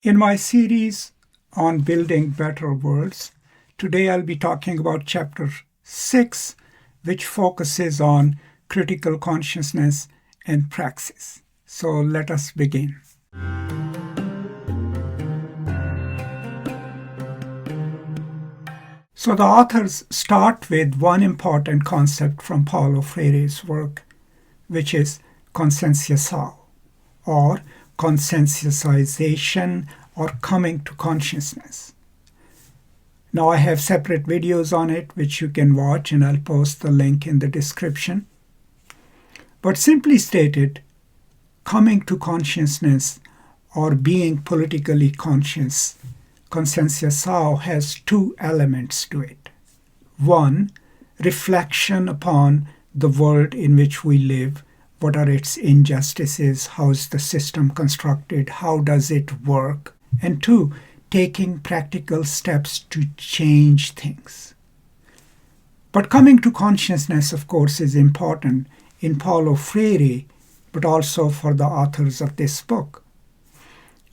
In my series on building better worlds, today I'll be talking about chapter 6, which focuses on critical consciousness and praxis. So let us begin. So the authors start with one important concept from Paulo Freire's work, which is conscienciação, or conscientization, or coming to consciousness. Now I have separate videos on it which you can watch, and I'll post the link in the description. But simply stated, coming to consciousness or being politically conscious, conscientiação has two elements to it. One, reflection upon the world in which we live. What are its injustices? How is the system constructed? How does it work? And two, taking practical steps to change things. But coming to consciousness, of course, is important in Paulo Freire, but also for the authors of this book.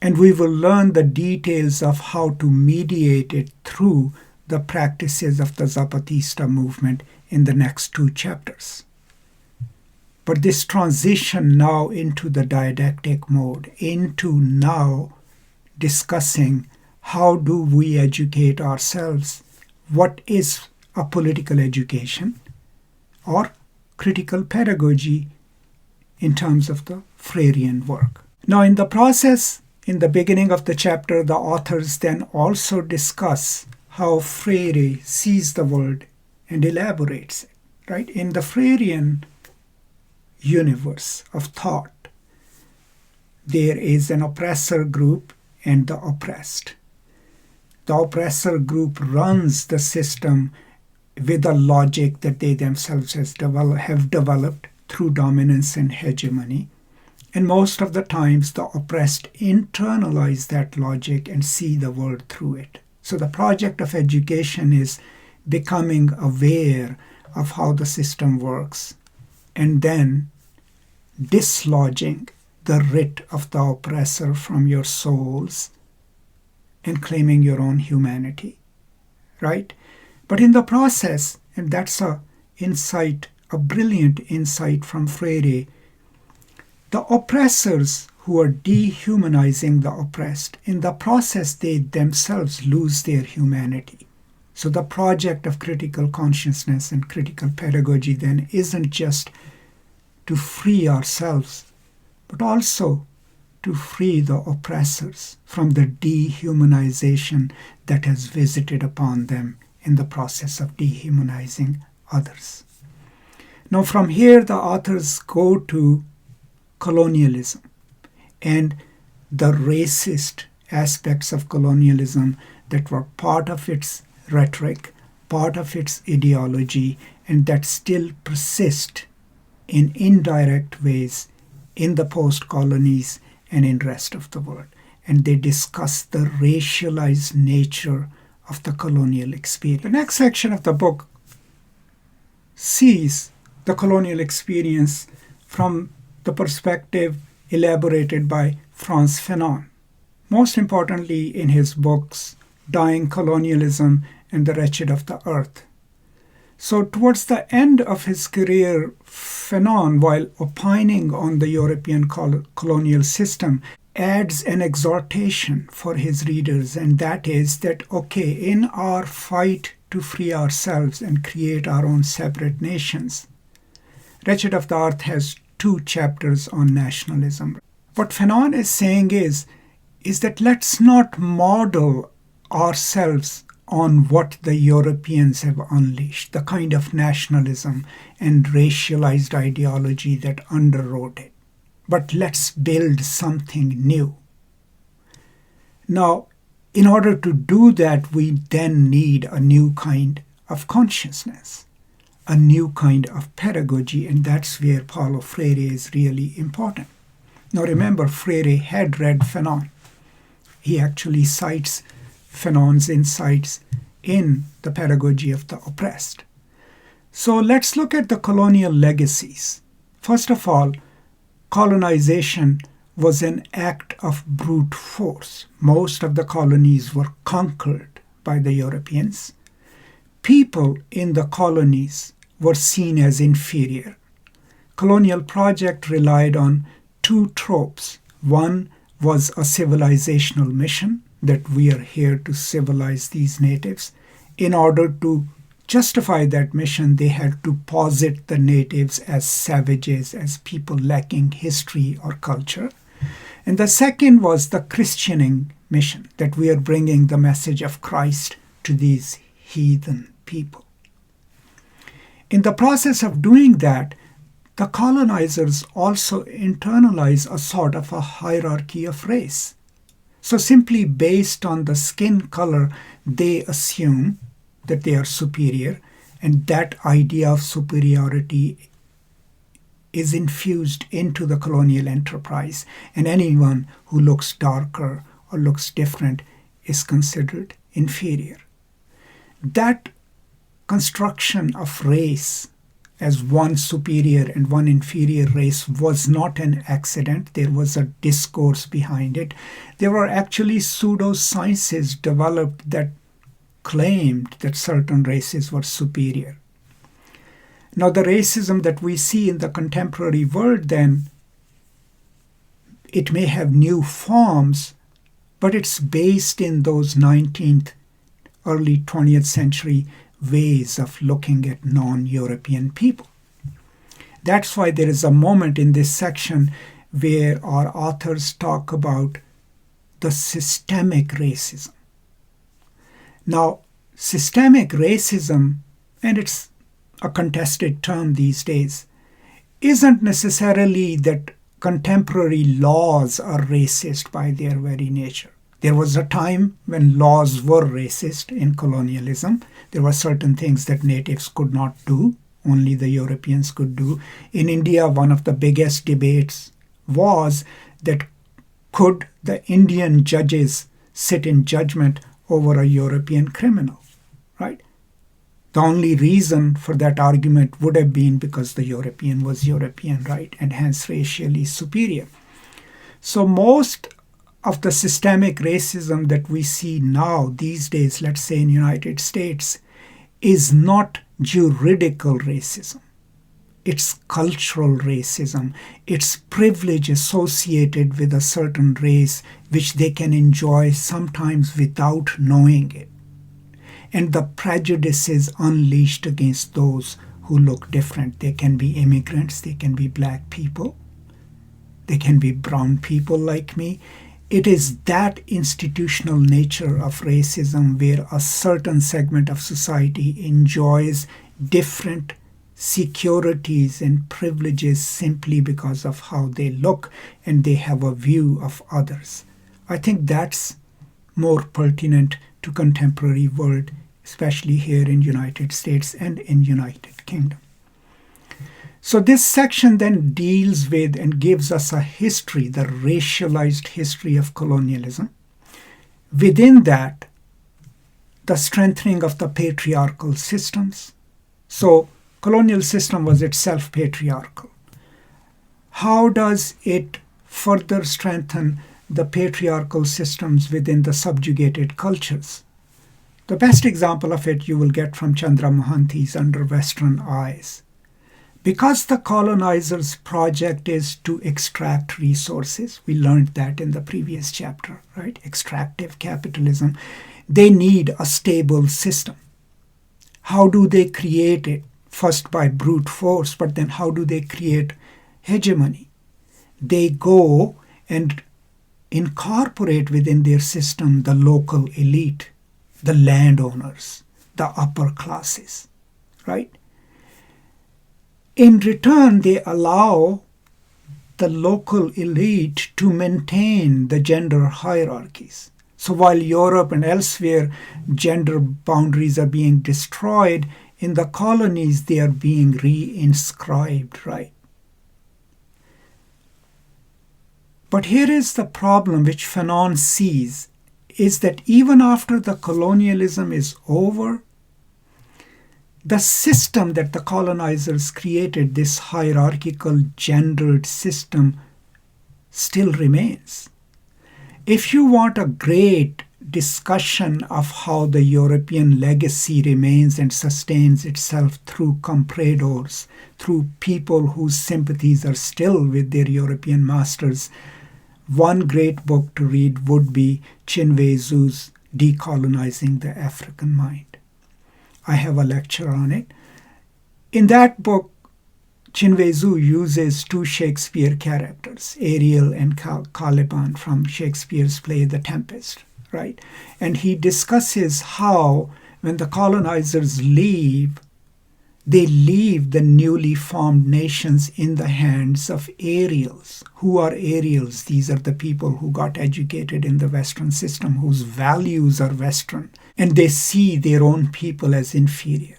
And we will learn the details of how to mediate it through the practices of the Zapatista movement in the next two chapters. But this transition now into the didactic mode, into now discussing how do we educate ourselves, what is a political education, or critical pedagogy in terms of the Freirean work. Now in the process, in the beginning of the chapter, the authors then also discuss how Freire sees the world and elaborates it. Right? In the Freirean universe of thought, there is an oppressor group and the oppressed. The oppressor group runs the system with a logic that they themselves have developed through dominance and hegemony. And most of the times, the oppressed internalize that logic and see the world through it. So the project of education is becoming aware of how the system works and then dislodging the writ of the oppressor from your souls and claiming your own humanity, right? But in the process, and that's a brilliant insight from Freire, the oppressors who are dehumanizing the oppressed, in the process they themselves lose their humanity. So the project of critical consciousness and critical pedagogy then isn't just to free ourselves, but also to free the oppressors from the dehumanization that has visited upon them in the process of dehumanizing others. Now from here the authors go to colonialism and the racist aspects of colonialism that were part of its rhetoric, part of its ideology, and that still persist in indirect ways in the post-colonies and in rest of the world. And they discuss the racialized nature of the colonial experience. The next section of the book sees the colonial experience from the perspective elaborated by Frantz Fanon. Most importantly in his books, Dying Colonialism and The Wretched of the Earth. So towards the end of his career, Fanon, while opining on the European colonial system, adds an exhortation for his readers, and that is that, okay, in our fight to free ourselves and create our own separate nations, Wretched of the Earth has two chapters on nationalism. What Fanon is saying is that let's not model ourselves on what the Europeans have unleashed, the kind of nationalism and racialized ideology that underwrote it. But let's build something new. Now, in order to do that, we then need a new kind of consciousness, a new kind of pedagogy, and that's where Paulo Freire is really important. Now remember, Freire had read Fanon. He actually cites Fanon's insights in the pedagogy of the oppressed. So let's look at the colonial legacies. First of all, colonization was an act of brute force. Most of the colonies were conquered by the Europeans. People in the colonies were seen as inferior. Colonial project relied on two tropes. One was a civilizational mission, that we are here to civilize these natives. In order to justify that mission, they had to posit the natives as savages, as people lacking history or culture. And the second was the Christianing mission, that we are bringing the message of Christ to these heathen people. In the process of doing that, the colonizers also internalize a sort of a hierarchy of race. So simply based on the skin color, they assume that they are superior, and that idea of superiority is infused into the colonial enterprise, and anyone who looks darker or looks different is considered inferior. That construction of race as one superior and one inferior race was not an accident. There was a discourse behind it. There were actually pseudosciences developed that claimed that certain races were superior. Now, the racism that we see in the contemporary world, then, it may have new forms, but it's based in those 19th, early 20th century ways of looking at non-European people. That's why there is a moment in this section where our authors talk about the systemic racism. Now, systemic racism, and it's a contested term these days, isn't necessarily that contemporary laws are racist by their very nature. There was a time when laws were racist in colonialism. There were certain things that natives could not do, only the Europeans could do. In India, one of the biggest debates was that could the Indian judges sit in judgment over a European criminal, right? The only reason for that argument would have been because the European was European, right, and hence racially superior. So most of the systemic racism that we see now these days, let's say in the United States, is not juridical racism. It's cultural racism. It's privilege associated with a certain race which they can enjoy sometimes without knowing it. And the prejudices unleashed against those who look different. They can be immigrants, they can be black people, they can be brown people like me. It is that institutional nature of racism where a certain segment of society enjoys different securities and privileges simply because of how they look and they have a view of others. I think that's more pertinent to contemporary world, especially here in United States and in United Kingdom. So this section then deals with and gives us a history, the racialized history of colonialism. Within that, the strengthening of the patriarchal systems. So colonial system was itself patriarchal. How does it further strengthen the patriarchal systems within the subjugated cultures? The best example of it you will get from Chandra Mohanty's Under Western Eyes. Because the colonizers' project is to extract resources, we learned that in the previous chapter, right? Extractive capitalism. They need a stable system. How do they create it? First by brute force, but then how do they create hegemony? They go and incorporate within their system the local elite, the landowners, the upper classes, right? In return, they allow the local elite to maintain the gender hierarchies. So while Europe and elsewhere, gender boundaries are being destroyed, in the colonies they are being reinscribed, right? But here is the problem which Fanon sees, is that even after the colonialism is over, the system that the colonizers created, this hierarchical, gendered system, still remains. If you want a great discussion of how the European legacy remains and sustains itself through compradors, through people whose sympathies are still with their European masters, one great book to read would be Chinwe Zhu's Decolonizing the African Mind. I have a lecture on it. In that book, Chinwe Zhu uses two Shakespeare characters, Ariel and Caliban, from Shakespeare's play The Tempest, right? And he discusses how when the colonizers leave, they leave the newly formed nations in the hands of Ariels. Who are Ariels? These are the people who got educated in the Western system, whose values are Western, and they see their own people as inferior.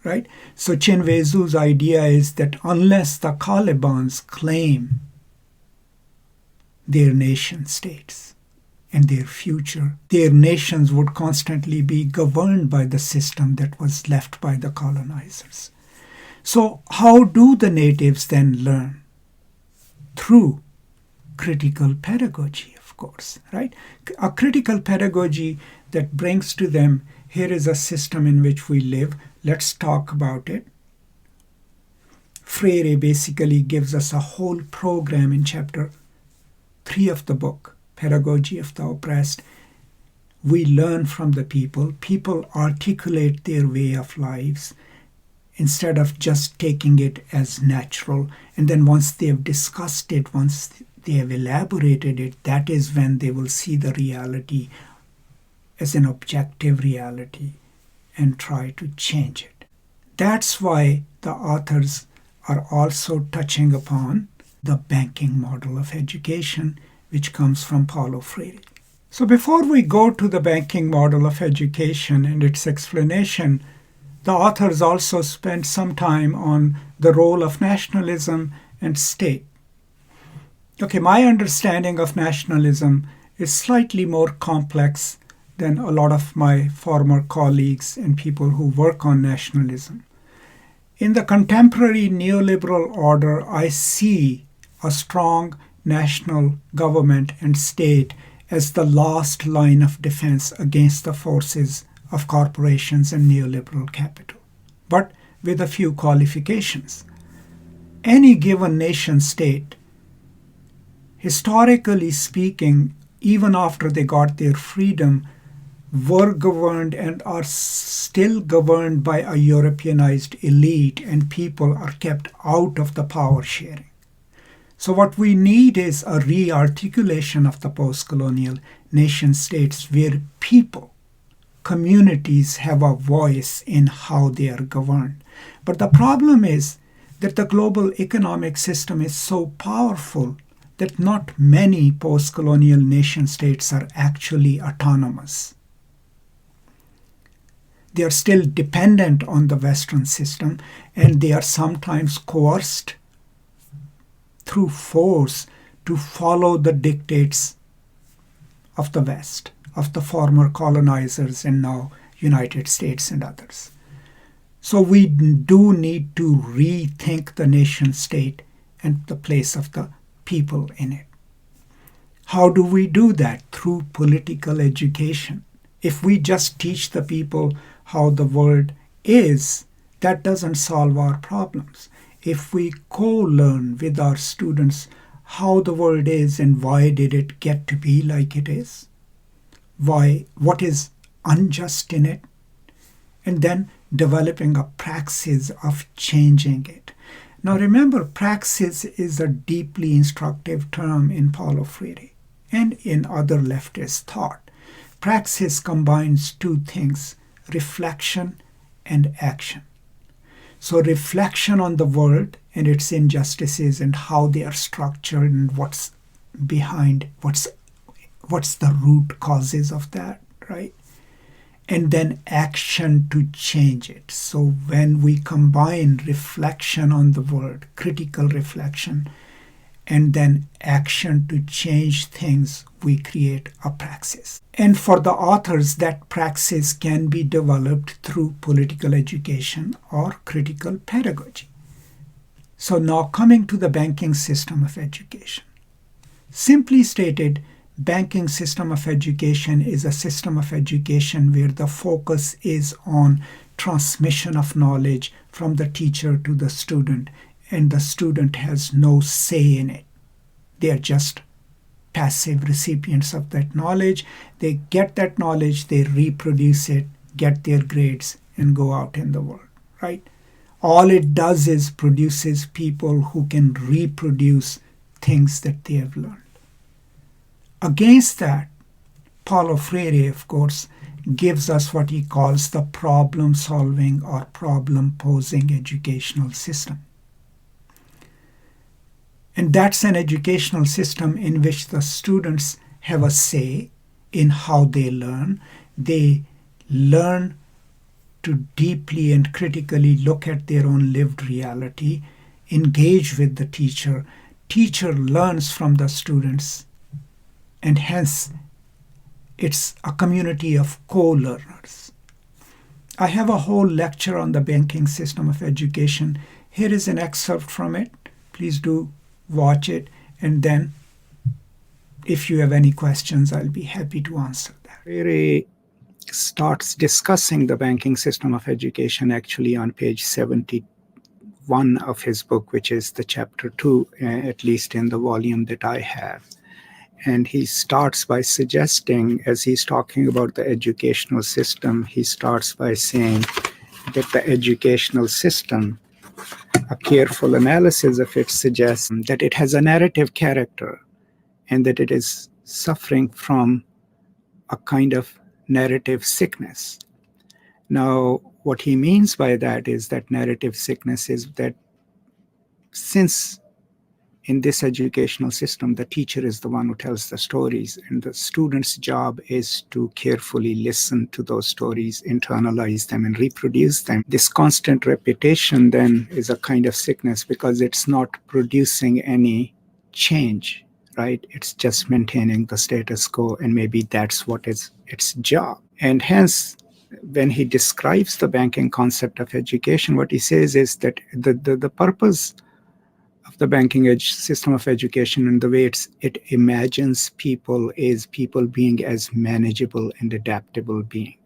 Right? So Chinwe Zhu's idea is that unless the Calibans claim their nation states and their future, their nations would constantly be governed by the system that was left by the colonizers. So how do the natives then learn? Through critical pedagogy, of course, right? A critical pedagogy that brings to them, here is a system in which we live. Let's talk about it. Freire basically gives us a whole program in chapter 3 of the book, Pedagogy of the Oppressed. We learn from the people. People articulate their way of lives instead of just taking it as natural. And then once they have discussed it, once they have elaborated it, that is when they will see the reality as an objective reality and try to change it. That's why the authors are also touching upon the banking model of education, which comes from Paulo Freire. So before we go to the banking model of education and its explanation, the authors also spent some time on the role of nationalism and state. Okay, my understanding of nationalism is slightly more complex than a lot of my former colleagues and people who work on nationalism. In the contemporary neoliberal order, I see a strong national government and state as the last line of defense against the forces of corporations and neoliberal capital, but with a few qualifications. Any given nation state, historically speaking, even after they got their freedom, were governed and are still governed by a Europeanized elite, and people are kept out of the power sharing. So what we need is a re-articulation of the post-colonial nation states where people, communities have a voice in how they are governed. But the problem is that the global economic system is so powerful that not many post-colonial nation states are actually autonomous. They are still dependent on the Western system, and they are sometimes coerced through force to follow the dictates of the West, of the former colonizers and now United States and others. So we do need to rethink the nation state and the place of the people in it. How do we do that? Through political education. If we just teach the people how the world is, that doesn't solve our problems. If we co-learn with our students how the world is and why did it get to be like it is, what is unjust in it, and then developing a praxis of changing it. Now remember, praxis is a deeply instructive term in Paulo Freire and in other leftist thought. Praxis combines two things, reflection and action. So reflection on the world and its injustices and how they are structured and what's behind, what's the root causes of that, right? And then action to change it. So when we combine reflection on the world, critical reflection, and then action to change things, we create a praxis. And for the authors, that praxis can be developed through political education or critical pedagogy. So now coming to the banking system of education. Simply stated, banking system of education is a system of education where the focus is on transmission of knowledge from the teacher to the student, and the student has no say in it. They are just passive recipients of that knowledge. They get that knowledge, they reproduce it, get their grades, and go out in the world, right? All it does is produces people who can reproduce things that they have learned. Against that, Paulo Freire, of course, gives us what he calls the problem-solving or problem-posing educational system. And that's an educational system in which the students have a say in how they learn. They learn to deeply and critically look at their own lived reality, engage with the teacher. Teacher learns from the students, and hence it's a community of co-learners. I have a whole lecture on the banking system of education. Here is an excerpt from it. Please do watch it, and then if you have any questions, I'll be happy to answer that. Freire starts discussing the banking system of education actually on page 71 of his book, which is the chapter 2, at least in the volume that I have. And he starts by suggesting, as he's talking about the educational system, he starts by saying that the educational system, a careful analysis of it suggests that it has a narrative character and that it is suffering from a kind of narrative sickness. Now, what he means by that is that narrative sickness is that since in this educational system, the teacher is the one who tells the stories, and the student's job is to carefully listen to those stories, internalize them, and reproduce them. This constant repetition then is a kind of sickness because it's not producing any change, right? It's just maintaining the status quo, and maybe that's what is its job. And hence, when he describes the banking concept of education, what he says is that the purpose the banking system of education and the way it imagines people is people being as manageable and adaptable being.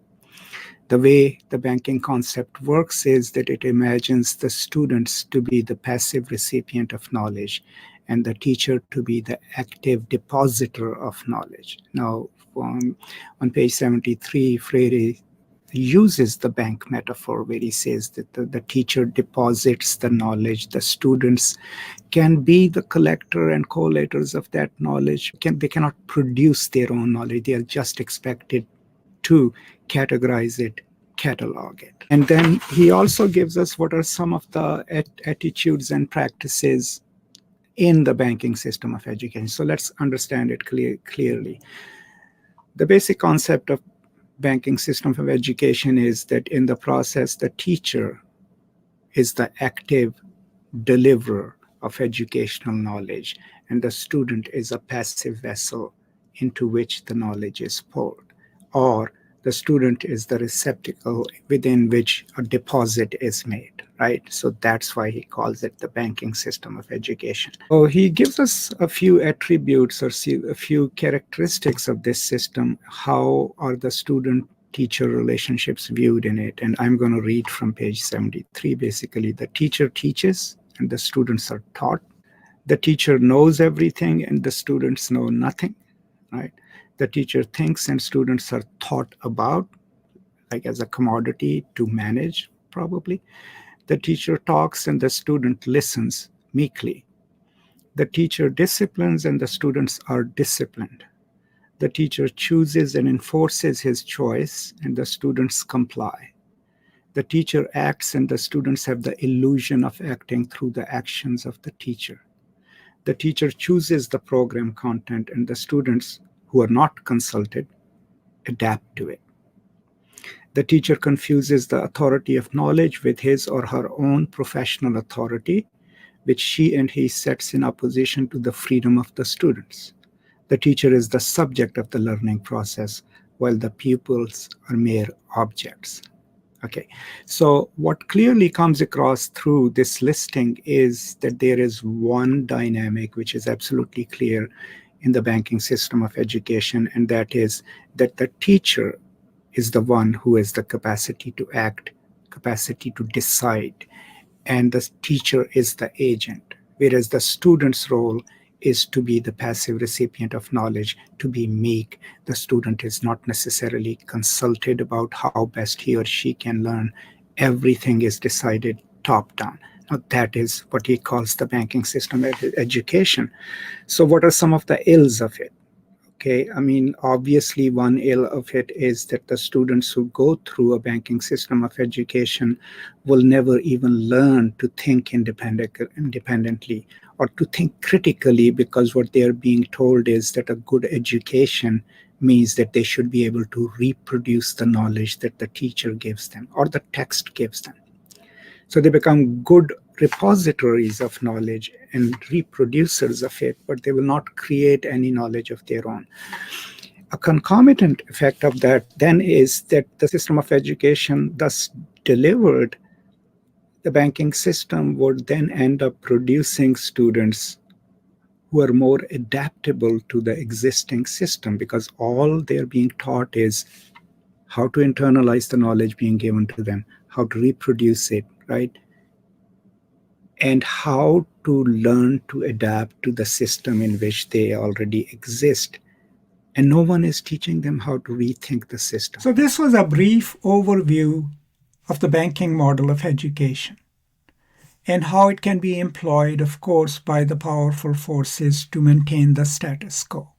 The way the banking concept works is that it imagines the students to be the passive recipient of knowledge and the teacher to be the active depositor of knowledge. Now, on page 73, Freire uses the bank metaphor where he says that the teacher deposits the knowledge, the students can be the collector and collators of that knowledge. They cannot produce their own knowledge. They are just expected to categorize it, catalog it. And then he also gives us what are some of the attitudes and practices in the banking system of education. So let's understand it clearly. The basic concept of banking system of education is that in the process, the teacher is the active deliverer of educational knowledge, and the student is a passive vessel into which the knowledge is poured, or the student is the receptacle within which a deposit is made, right? So that's why he calls it the banking system of education. So he gives us a few attributes or a few characteristics of this system. How are the student-teacher relationships viewed in it? And I'm going to read from page 73, basically. The teacher teaches and the students are taught. The teacher knows everything and the students know nothing, right? The teacher thinks and students are thought about, like as a commodity to manage, probably. The teacher talks and the student listens meekly. The teacher disciplines and the students are disciplined. The teacher chooses and enforces his choice and the students comply. The teacher acts and the students have the illusion of acting through the actions of the teacher. The teacher chooses the program content and the students, who are not consulted, adapt to it. The teacher confuses the authority of knowledge with his or her own professional authority, which she and he sets in opposition to the freedom of the students. The teacher is the subject of the learning process, while the pupils are mere objects. Okay, so what clearly comes across through this listing is that there is one dynamic which is absolutely clear in the banking system of education, and that is that the teacher is the one who has the capacity to act, capacity to decide, and the teacher is the agent, whereas the student's role is to be the passive recipient of knowledge, to be meek. The student is not necessarily consulted about how best he or she can learn. Everything is decided top down. Now, that is what he calls the banking system education. So, what are some of the ills of it? Okay, I mean, obviously, one ill of it is that the students who go through a banking system of education will never even learn to think independently or to think critically, because what they are being told is that a good education means that they should be able to reproduce the knowledge that the teacher gives them or the text gives them. So they become good repositories of knowledge and reproducers of it, but they will not create any knowledge of their own. A concomitant effect of that then is that the system of education thus delivered, the banking system would then end up producing students who are more adaptable to the existing system, because all they're being taught is how to internalize the knowledge being given to them, how to reproduce it, right? And how to learn to adapt to the system in which they already exist. And no one is teaching them how to rethink the system. So this was a brief overview of the banking model of education and how it can be employed, of course, by the powerful forces to maintain the status quo.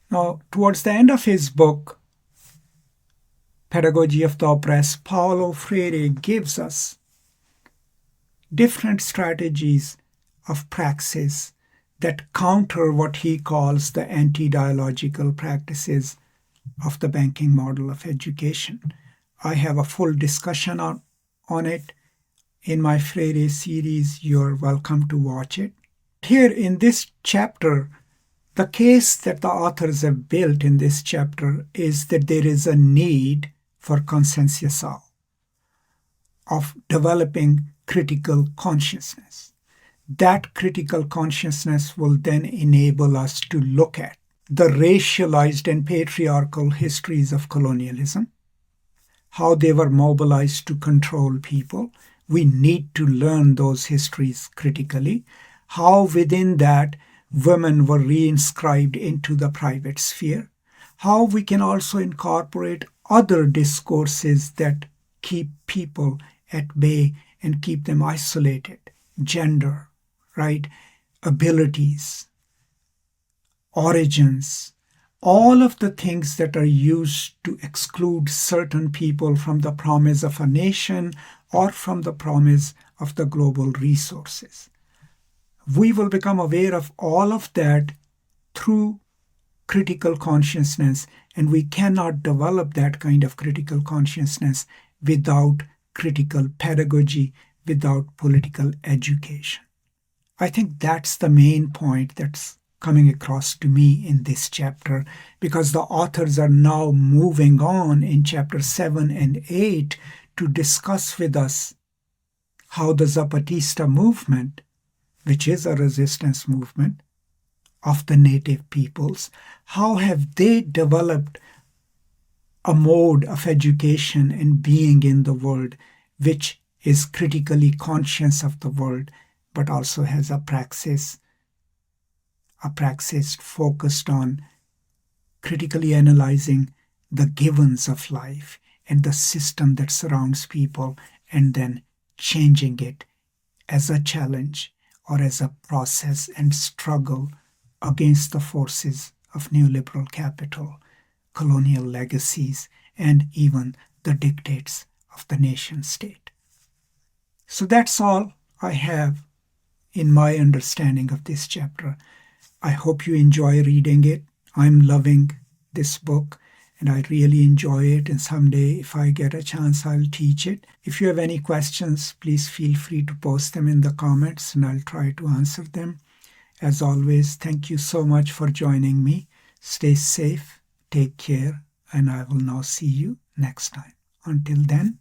Now, towards the end of his book, Pedagogy of the Oppressed, Paulo Freire gives us different strategies of praxis that counter what he calls the anti-dialogical practices of the banking model of education. I have a full discussion on it in my Freire series. You're welcome to watch it. Here in this chapter, the case that the authors have built in this chapter is that there is a need for consensusal, of developing critical consciousness. That critical consciousness will then enable us to look at the racialized and patriarchal histories of colonialism, how they were mobilized to control people. We need to learn those histories critically, how within that women were reinscribed into the private sphere, how we can also incorporate other discourses that keep people at bay and keep them isolated, gender, right, abilities, origins, all of the things that are used to exclude certain people from the promise of a nation or from the promise of the global resources. We will become aware of all of that through critical consciousness, and we cannot develop that kind of critical consciousness without critical pedagogy, without political education. I think that's the main point that's coming across to me in this chapter, because the authors are now moving on in chapter 7 and 8 to discuss with us how the Zapatista movement, which is a resistance movement of the native peoples, how have they developed a mode of education and being in the world which is critically conscious of the world, but also has a praxis focused on critically analyzing the givens of life and the system that surrounds people, and then changing it as a challenge or as a process and struggle against the forces of neoliberal capital, colonial legacies, and even the dictates of the nation state. So that's all I have in my understanding of this chapter. I hope you enjoy reading it. I'm loving this book and I really enjoy it, and someday if I get a chance I'll teach it. If you have any questions, please feel free to post them in the comments and I'll try to answer them. As always, thank you so much for joining me. Stay safe, take care, and I will now see you next time. Until then,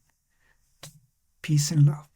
peace and love.